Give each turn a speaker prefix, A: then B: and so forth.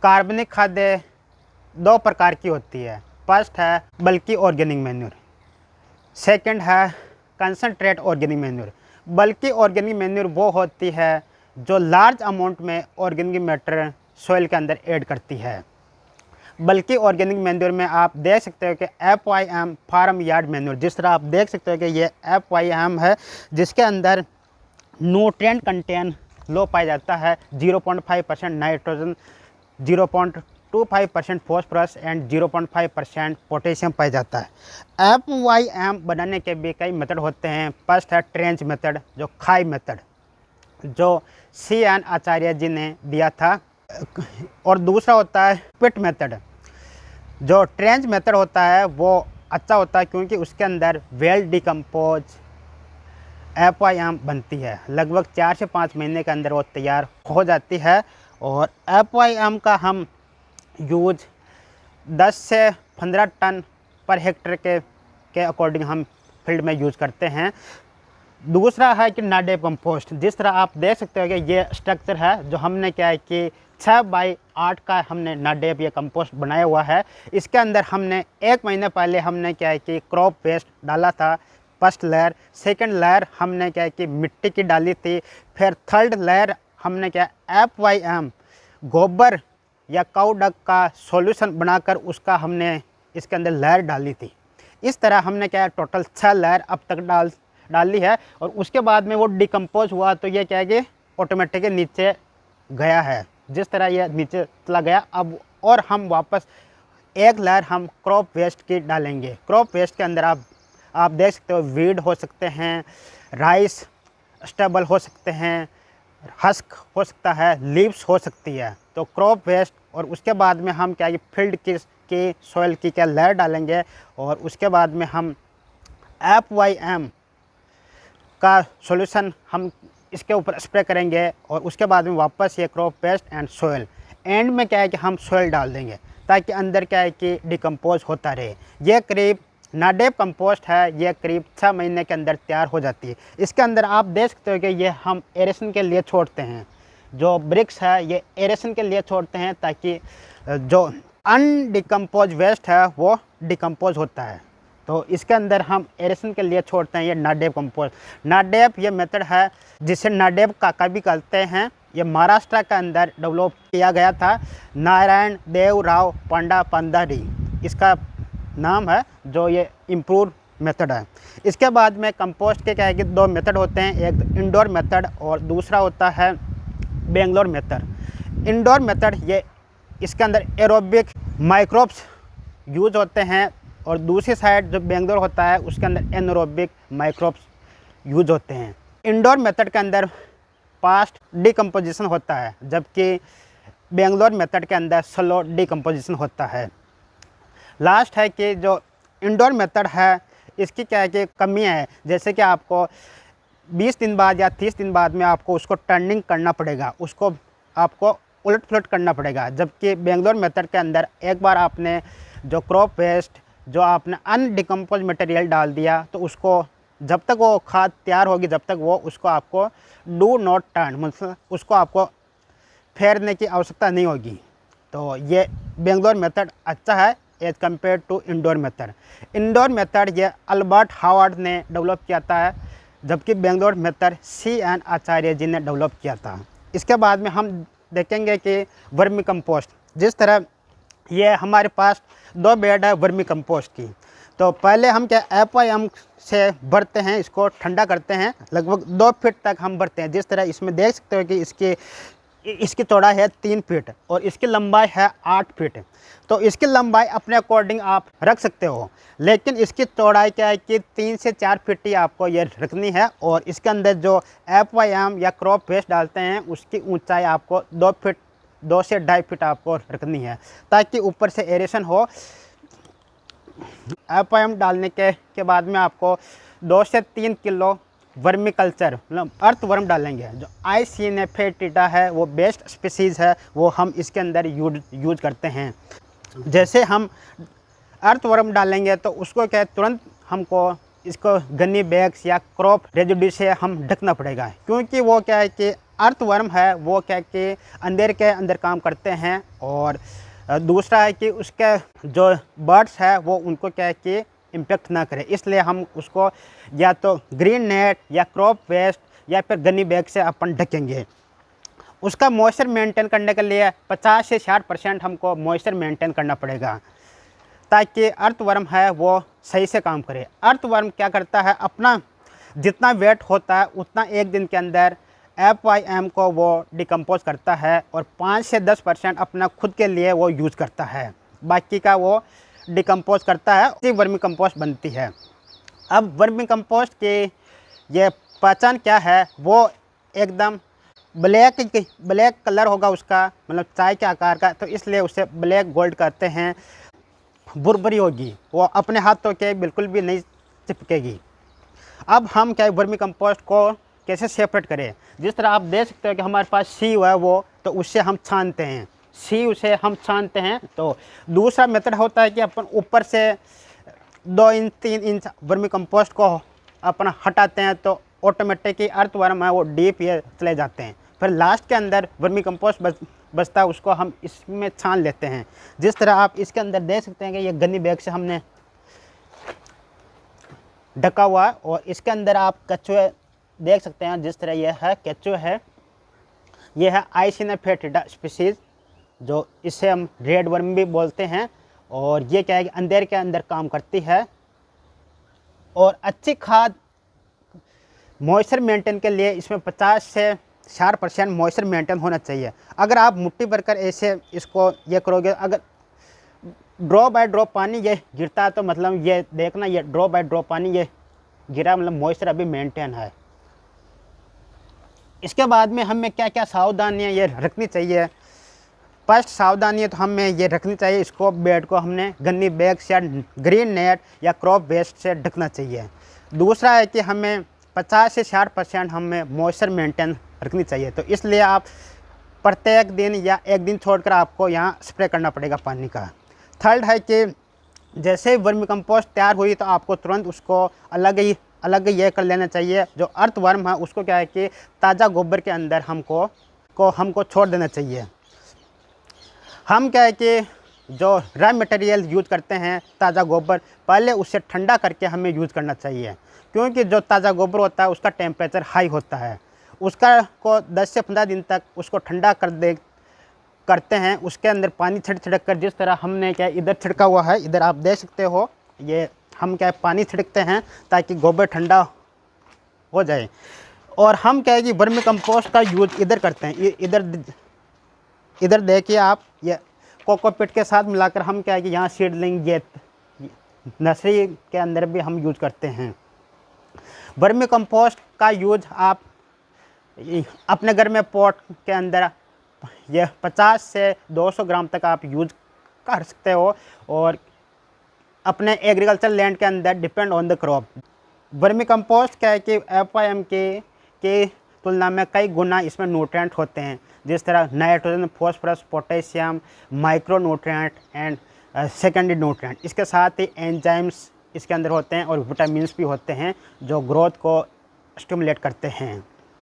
A: कार्बनिक खाद्य दो प्रकार की होती है। फर्स्ट है बल्कि ऑर्गेनिक मैन्योर, सेकंड है कंसनट्रेट ऑर्गेनिक मैन्योर। बल्कि ऑर्गेनिक मैन्योर वो होती है जो लार्ज अमाउंट में ऑर्गेनिक मैटर सॉइल के अंदर ऐड करती है। बल्कि ऑर्गेनिक मैन्योर में आप देख सकते हो कि FYM फार्म यार्ड मैन्योर, जिस तरह आप देख सकते हो कि ये FYM है जिसके अंदर न्यूट्रिएंट कंटेंट लो पाया जाता है। 0.5% नाइट्रोजन, 0.25% फॉस्फोरस एंड 0.5% पोटेशियम पाया जाता है। FYM बनाने के भी कई मेथड होते हैं। फर्स्ट है ट्रेंच मेथड, जो खाई मेथड, जो CN आचार्य जी ने दिया था। और दूसरा होता है पिट मेथड। जो ट्रेंच मेथड होता है वो अच्छा होता है क्योंकि उसके अंदर वेल डिकम्पोज FYM बनती है। लगभग 4 से 5 महीने के अंदर वो तैयार हो जाती है। और FYM का हम यूज 10 से 15 टन पर हेक्टेयर के अकॉर्डिंग हम फील्ड में यूज़ करते हैं। दूसरा है कि नाडेप कंपोस्ट। जिस तरह आप देख सकते हो कि ये स्ट्रक्चर है जो हमने क्या है कि 6x8 का हमने नाडेप ये कंपोस्ट बनाया हुआ है। इसके अंदर हमने 1 महीने पहले हमने क्या है कि क्रॉप वेस्ट डाला था, फर्स्ट लेयर। सेकंड लेयर हमने क्या है कि मिट्टी की डाली थी। फिर थर्ड लेयर हमने क्या FYM गोबर या काऊ डक का सॉल्यूशन बनाकर उसका हमने इसके अंदर लेयर डाली थी। इस तरह हमने क्या है टोटल 6 लेयर अब तक डाली है। और उसके बाद में वो डिकम्पोज हुआ तो ये क्या है कि ऑटोमेटिकली नीचे गया है। जिस तरह ये नीचे चला गया, अब और हम वापस एक लेयर हम क्रॉप वेस्ट की डालेंगे। क्रॉप वेस्ट के अंदर आप देख सकते हो वीड हो सकते हैं, राइस स्टेबल हो सकते हैं, हस्क हो सकता है, लीव्स हो सकती है। तो क्रॉप वेस्ट और उसके बाद में हम क्या फील्ड की सॉइल की क्या लेयर डालेंगे और उसके बाद में हम FYM का सॉल्यूशन हम इसके ऊपर स्प्रे करेंगे और उसके बाद में वापस ये crop waste and soil and में क्या है कि हम सॉइल डाल देंगे ताकि अंदर क्या है कि डिकम्पोज होता रहे। ये करीब नाडेप कंपोस्ट है, ये करीब 6 महीने के अंदर तैयार हो जाती है। इसके अंदर आप देख सकते हो कि ये हम एरेशन के लिए छोड़ते हैं। जो ब्रिक्स है ये एरेशन के लिए छोड़ते हैं ताकि जो अनडिकम्पोज वेस्ट है वो डिकम्पोज होता है। तो इसके अंदर हम एरेशन के लिए छोड़ते हैं ये नाडेप कंपोस्ट। नाडेप ये मेथड है जिसे नाडेप काका भी कहते हैं। ये महाराष्ट्र के अंदर डेवलप किया गया था। नारायण देव राव पांडा पंडारी इसका नाम है, जो ये इम्प्रूव मेथड है। इसके बाद में कंपोस्ट के क्या है कि 2 मेथड होते हैं, एक इंडोर मेथड और दूसरा होता है बेंगलोर मेथड। इंडोर मेथड ये इसके अंदर एरोबिक माइक्रोब्स यूज होते हैं और दूसरी साइड जो बेंगलोर होता है उसके अंदर एनरोबिक माइक्रोब्स यूज होते हैं। इंडोर मेथड के अंदर फास्ट डिकम्पोजिशन होता है जबकि बेंगलोर मेथड के अंदर स्लो डिकम्पोजिशन होता है। लास्ट है कि जो इंडोर मेथड है इसकी क्या है कि कमियाँ है, जैसे कि आपको 20 दिन बाद या 30 दिन बाद में आपको उसको टर्निंग करना पड़ेगा, उसको आपको उलट पुलट करना पड़ेगा। जबकि बेंगलोर मेथड के अंदर एक बार आपने जो क्रॉप वेस्ट जो आपने अनडिकम्पोज मटेरियल डाल दिया तो उसको जब तक वो खाद तैयार होगी जब तक वो उसको आपको डू नॉट टर्न मतलब उसको आपको फेरने की आवश्यकता नहीं होगी। तो ये बेंगलोर मेथड अच्छा है as compare to Indore method. Indore method ये अल्बर्ट हावर्ड ने डेवलप किया था जबकि बेंगलोर मेथड CN आचार्य जी ने डेवलप किया था। इसके बाद में हम देखेंगे कि वर्मी कंपोस्ट। जिस तरह ये हमारे पास 2 बेड है वर्मी कंपोस्ट की। तो पहले हम क्या FYM से भरते हैं, इसको ठंडा करते हैं, लगभग 2 फीट तक हम भरते हैं। जिस तरह इसमें देख सकते हो कि इसकी चौड़ाई है 3 फीट और इसकी लंबाई है 8 फीट। तो इसकी लंबाई अपने अकॉर्डिंग आप रख सकते हो, लेकिन इसकी चौड़ाई क्या है कि 3 से 4 फीट ही आपको ये रखनी है। और इसके अंदर जो FYM या क्रॉप वेस्ट डालते हैं उसकी ऊंचाई आपको 2 से 2.5 फीट आपको रखनी है ताकि ऊपर से एरेशन हो। FYM डालने के बाद में आपको 2 से 3 किलो वर्मी कल्चर मतलब अर्थवर्म डालेंगे। जो आइसिनेफेटिडा है वो बेस्ट स्पीसीज़ है, वो हम इसके अंदर यूज करते हैं। जैसे हम अर्थवर्म डालेंगे तो उसको क्या है तुरंत हमको इसको गन्नी बैग्स या क्रॉप रेजिड्यू से हम ढकना पड़ेगा, क्योंकि वो क्या है कि अर्थवर्म है वो क्या कि अंधेरे के अंदर काम करते हैं, और दूसरा है कि उसके जो बर्ड्स है वो उनको क्या है कि इम्पेक्ट ना करे, इसलिए हम उसको या तो ग्रीन नेट या क्रॉप वेस्ट या फिर गनी बैग से अपन ढकेंगे। उसका मॉइस्चर मेंटेन करने के लिए 50 से 60% हमको मॉइस्चर मेंटेन करना पड़ेगा, ताकि अर्थवर्म है वो सही से काम करे। अर्थवर्म क्या करता है, अपना जितना वेट होता है उतना एक दिन के अंदर FYM को वो डिकम्पोज करता है, और 5 से 10% अपना खुद के लिए वो यूज़ करता है, बाकी का वो डिकम्पोज करता है, उसी वर्मी कंपोस्ट बनती है। अब वर्मी कंपोस्ट की ये पहचान क्या है, वो एकदम ब्लैक कलर होगा उसका, मतलब चाय के आकार का, तो इसलिए उसे ब्लैक गोल्ड कहते हैं। बुरबरी होगी, वो अपने हाथों के बिल्कुल भी नहीं चिपकेगी। अब हम क्या वर्मी कंपोस्ट को कैसे सेपरेट करें, जिस तरह आप देख सकते हो कि हमारे पास सी है वो, तो उससे हम छानते हैं, उसे हम छानते हैं। तो दूसरा मेथड होता है कि अपन ऊपर से 2 इंच 3 इंच वर्मी कंपोस्ट को अपन हटाते हैं, तो ऑटोमेटिक ही अर्थवर्म है वो डीप ये चले जाते हैं। फिर लास्ट के अंदर वर्मी कंपोस्ट बचता है, उसको हम इसमें छान लेते हैं। जिस तरह आप इसके अंदर देख सकते हैं कि ये गन्नी बैग से हमने ढका हुआ है, और इसके अंदर आप कछुए देख सकते हैं। जिस तरह यह है केचुआ है, यह है आइसिना फेटिडा स्पीसीज, जो इसे हम रेड वर्म भी बोलते हैं, और ये क्या है कि अंधेरे के अंदर काम करती है। और अच्छी खाद मॉइस्चर मेंटेन के लिए इसमें 50 से 60% मॉइस्चर मेंटेन होना चाहिए। अगर आप मुट्ठी भरकर ऐसे इसको ये करोगे, अगर ड्रॉप बाय ड्रॉप पानी ये गिरता है, तो मतलब ये देखना ये ड्रॉप बाय ड्रॉप पानी ये गिरा, मतलब मॉइस्चर अभी मेंटेन है। इसके बाद में हमें क्या क्या सावधानियाँ ये रखनी चाहिए। फर्स्ट सावधानी तो हमें ये रखनी चाहिए, इसको बेड को हमने गन्नी बैग से ग्रीन नेट या क्रॉप वेस्ट से ढकना चाहिए। दूसरा है कि हमें 50 से 60% हमें मॉइस्चर मेंटेन रखनी चाहिए, तो इसलिए आप प्रत्येक दिन या एक दिन छोड़कर आपको यहाँ स्प्रे करना पड़ेगा पानी का। थर्ड है कि जैसे ही वर्मी कंपोस्ट तैयार हुई तो आपको तुरंत उसको अलग ये कर लेना चाहिए। जो अर्थवर्म है उसको क्या है कि ताज़ा गोबर के अंदर हमको छोड़ देना चाहिए। हम क्या है कि जो रॉ मटेरियल यूज़ करते हैं ताज़ा गोबर, पहले उसे ठंडा करके हमें यूज़ करना चाहिए, क्योंकि जो ताज़ा गोबर होता है उसका टेम्परेचर हाई होता है। उसका को 10 से 15 दिन तक उसको ठंडा करते हैं। उसके अंदर पानी छिड़क कर, जिस तरह हमने क्या इधर छिड़का हुआ है, इधर आप देख सकते हो, ये हम क्या पानी छिड़कते हैं ताकि गोबर ठंडा हो जाए। और हम क्या है कि वर्मी कंपोस्ट का यूज़ इधर करते हैं, इधर देखिए आप, ये कोकोपीट के साथ मिलाकर हम क्या है कि यहाँ सीडलिंग ये नर्सरी के अंदर भी हम यूज़ करते हैं। वर्मी कंपोस्ट का यूज़ आप अपने घर में पॉट के अंदर ये 50 से 200 ग्राम तक आप यूज़ कर सकते हो, और अपने एग्रीकल्चर लैंड के अंदर depend on the crop. Vermi compost क्या है कि FYM के तुलना में कई गुना इसमें न्यूट्रिएंट होते हैं, जिस तरह nitrogen, phosphorus, potassium, micro nutrient and secondary nutrient. इसके साथ ही एंजाइम्स इसके अंदर होते हैं, और विटामिन्स भी होते हैं जो ग्रोथ को स्टिमुलेट करते हैं।